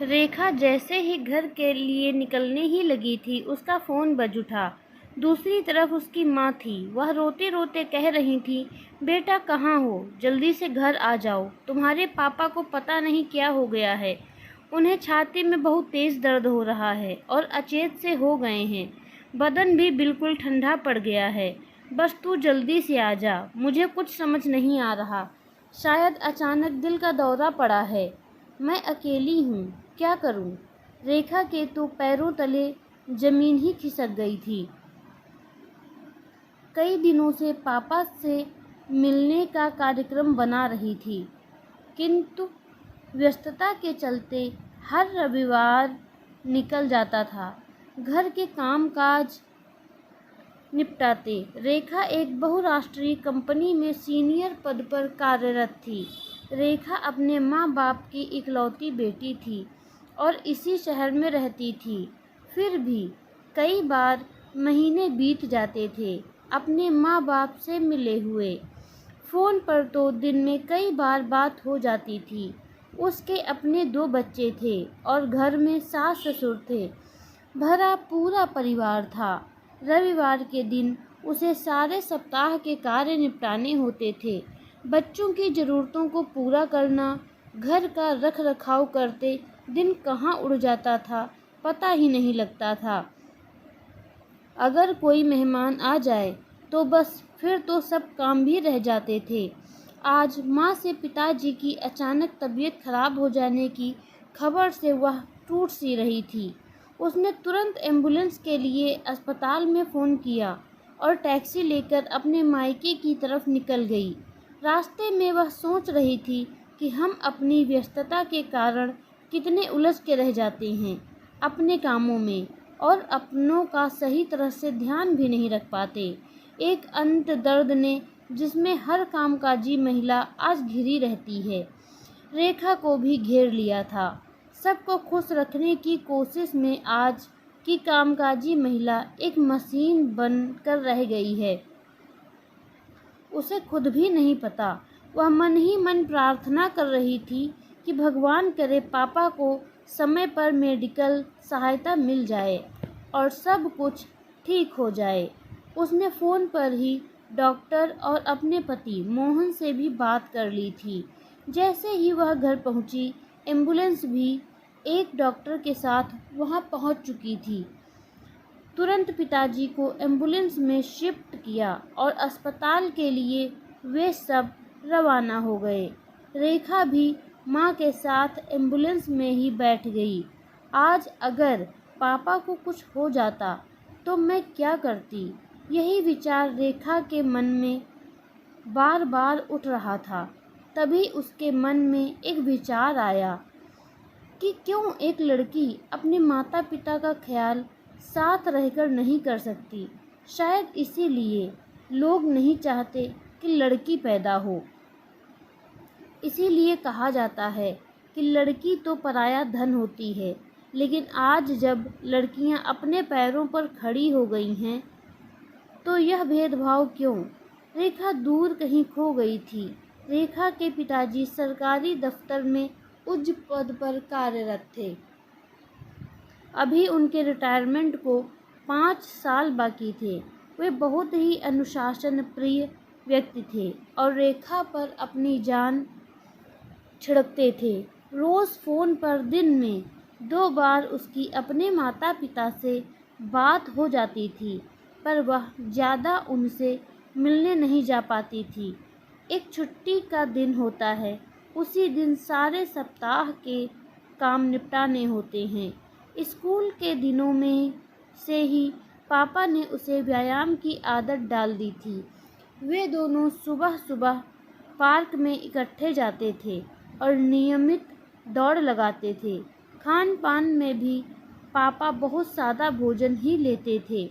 रेखा जैसे ही घर के लिए निकलने ही लगी थी, उसका फ़ोन बज उठा। दूसरी तरफ उसकी माँ थी। वह रोते-रोते कह रही थी, बेटा कहाँ हो? जल्दी से घर आ जाओ। तुम्हारे पापा को पता नहीं क्या हो गया है। उन्हें छाती में बहुत तेज़ दर्द हो रहा है और अचेत से हो गए हैं। बदन भी बिल्कुल ठंडा पड़ गया है। बस तू जल्दी से आ जा। मुझे कुछ समझ नहीं आ रहा। शायद अचानक दिल का दौरा पड़ा है। मैं अकेली हूँ, क्या करूँ? रेखा के तो पैरों तले ज़मीन ही खिसक गई थी। कई दिनों से पापा से मिलने का कार्यक्रम बना रही थी, किंतु व्यस्तता के चलते हर रविवार निकल जाता था। घर के कामकाज निपटाते रेखा एक बहुराष्ट्रीय कंपनी में सीनियर पद पर कार्यरत थी। रेखा अपने माँ बाप की इकलौती बेटी थी और इसी शहर में रहती थी। फिर भी कई बार महीने बीत जाते थे अपने माँ बाप से मिले हुए। फ़ोन पर तो दिन में कई बार बात हो जाती थी। उसके अपने 2 बच्चे थे और घर में सास ससुर थे। भरा पूरा परिवार था। रविवार के दिन उसे सारे सप्ताह के कार्य निपटाने होते थे। बच्चों की ज़रूरतों को पूरा करना, घर का रख रखाव करते दिन कहाँ उड़ जाता था, पता ही नहीं लगता था। अगर कोई मेहमान आ जाए तो बस फिर तो सब काम भी रह जाते थे। आज माँ से पिताजी की अचानक तबीयत खराब हो जाने की खबर से वह टूट सी रही थी। उसने तुरंत एम्बुलेंस के लिए अस्पताल में फ़ोन किया और टैक्सी लेकर अपने मायके की तरफ निकल गई। रास्ते में वह सोच रही थी कि हम अपनी व्यस्तता के कारण कितने उलझ के रह जाते हैं अपने कामों में और अपनों का सही तरह से ध्यान भी नहीं रख पाते। एक अंत दर्द ने जिसमें हर कामकाजी महिला आज घिरी रहती है, रेखा को भी घेर लिया था। सबको खुश रखने की कोशिश में आज की कामकाजी महिला एक मशीन बनकर रह गई है। उसे खुद भी नहीं पता। वह मन ही मन प्रार्थना कर रही थी कि भगवान करे पापा को समय पर मेडिकल सहायता मिल जाए और सब कुछ ठीक हो जाए। उसने फ़ोन पर ही डॉक्टर और अपने पति मोहन से भी बात कर ली थी। जैसे ही वह घर पहुंची, एम्बुलेंस भी एक डॉक्टर के साथ वहां पहुंच चुकी थी। तुरंत पिताजी को एम्बुलेंस में शिफ्ट किया और अस्पताल के लिए वे सब रवाना हो गए। रेखा भी माँ के साथ एम्बुलेंस में ही बैठ गई। आज अगर पापा को कुछ हो जाता तो मैं क्या करती? यही विचार रेखा के मन में बार बार उठ रहा था। तभी उसके मन में एक विचार आया कि क्यों एक लड़की अपने माता पिता का ख्याल साथ रहकर नहीं कर सकती। शायद इसीलिए लोग नहीं चाहते कि लड़की पैदा हो। इसीलिए कहा जाता है कि लड़की तो पराया धन होती है। लेकिन आज जब लड़कियां अपने पैरों पर खड़ी हो गई हैं तो यह भेदभाव क्यों? रेखा दूर कहीं खो गई थी। रेखा के पिताजी सरकारी दफ्तर में उच्च पद पर कार्यरत थे। अभी उनके रिटायरमेंट को 5 साल बाकी थे। वे बहुत ही अनुशासन प्रिय व्यक्ति थे और रेखा पर अपनी जान छिड़कते थे। रोज़ फ़ोन पर दिन में 2 बार उसकी अपने माता पिता से बात हो जाती थी, पर वह ज़्यादा उनसे मिलने नहीं जा पाती थी। एक छुट्टी का दिन होता है, उसी दिन सारे सप्ताह के काम निपटाने होते हैं। स्कूल के दिनों में से ही पापा ने उसे व्यायाम की आदत डाल दी थी। वे दोनों सुबह सुबह पार्क में इकट्ठे जाते थे और नियमित दौड़ लगाते थे। खान पान में भी पापा बहुत सादा भोजन ही लेते थे।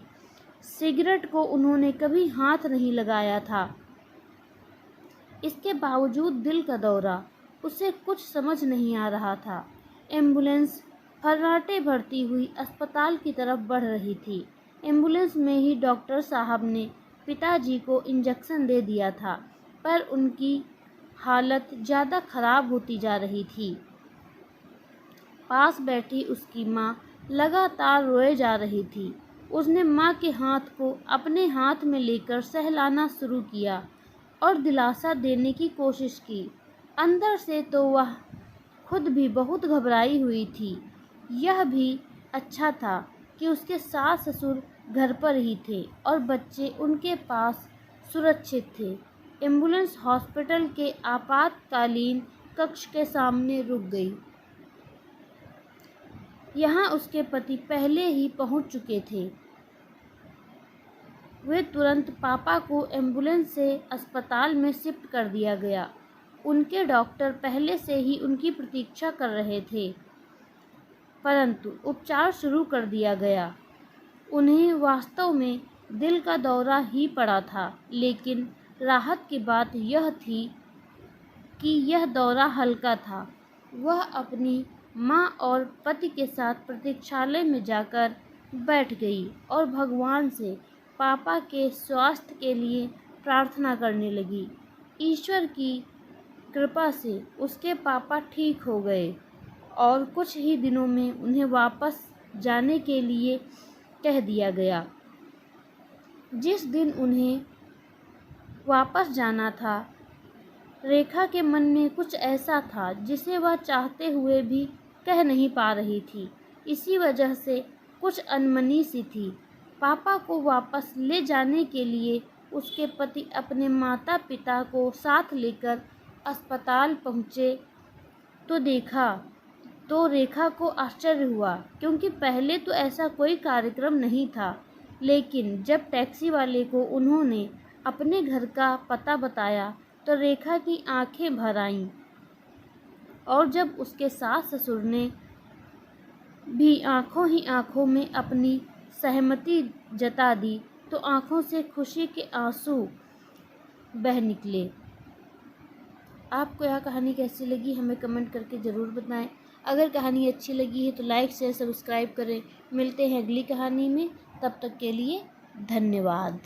सिगरेट को उन्होंने कभी हाथ नहीं लगाया था। इसके बावजूद दिल का दौरा, उसे कुछ समझ नहीं आ रहा था। एम्बुलेंस फर्राटे भरती हुई अस्पताल की तरफ बढ़ रही थी। एम्बुलेंस में ही डॉक्टर साहब ने पिताजी को इंजेक्शन दे दिया था, पर उनकी हालत ज़्यादा खराब होती जा रही थी। पास बैठी उसकी माँ लगातार रोए जा रही थी। उसने माँ के हाथ को अपने हाथ में लेकर सहलाना शुरू किया और दिलासा देने की कोशिश की। अंदर से तो वह खुद भी बहुत घबराई हुई थी। यह भी अच्छा था कि उसके सास ससुर घर पर ही थे और बच्चे उनके पास सुरक्षित थे। एम्बुलेंस हॉस्पिटल के आपातकालीन कक्ष के सामने रुक गई। यहाँ उसके पति पहले ही पहुँच चुके थे। वे तुरंत पापा को एम्बुलेंस से अस्पताल में शिफ्ट कर दिया गया। उनके डॉक्टर पहले से ही उनकी प्रतीक्षा कर रहे थे, परंतु उपचार शुरू कर दिया गया। उन्हें वास्तव में दिल का दौरा ही पड़ा था, लेकिन राहत की बात यह थी कि यह दौरा हल्का था। वह अपनी माँ और पति के साथ प्रतीक्षालय में जाकर बैठ गई और भगवान से पापा के स्वास्थ्य के लिए प्रार्थना करने लगी। ईश्वर की कृपा से उसके पापा ठीक हो गए और कुछ ही दिनों में उन्हें वापस जाने के लिए कह दिया गया। जिस दिन उन्हें वापस जाना था, रेखा के मन में कुछ ऐसा था जिसे वह चाहते हुए भी कह नहीं पा रही थी। इसी वजह से कुछ अनमनी सी थी। पापा को वापस ले जाने के लिए उसके पति अपने माता पिता को साथ लेकर अस्पताल पहुँचे तो रेखा को आश्चर्य हुआ, क्योंकि पहले तो ऐसा कोई कार्यक्रम नहीं था। लेकिन जब टैक्सी वाले को उन्होंने अपने घर का पता बताया तो रेखा की आंखें भर आईं, और जब उसके सास ससुर ने भी आंखों ही आंखों में अपनी सहमति जता दी तो आंखों से खुशी के आंसू बह निकले। आपको यह कहानी कैसी लगी हमें कमेंट करके ज़रूर बताएं। अगर कहानी अच्छी लगी है तो लाइक शेयर सब्सक्राइब करें। मिलते हैं अगली कहानी में, तब तक के लिए धन्यवाद।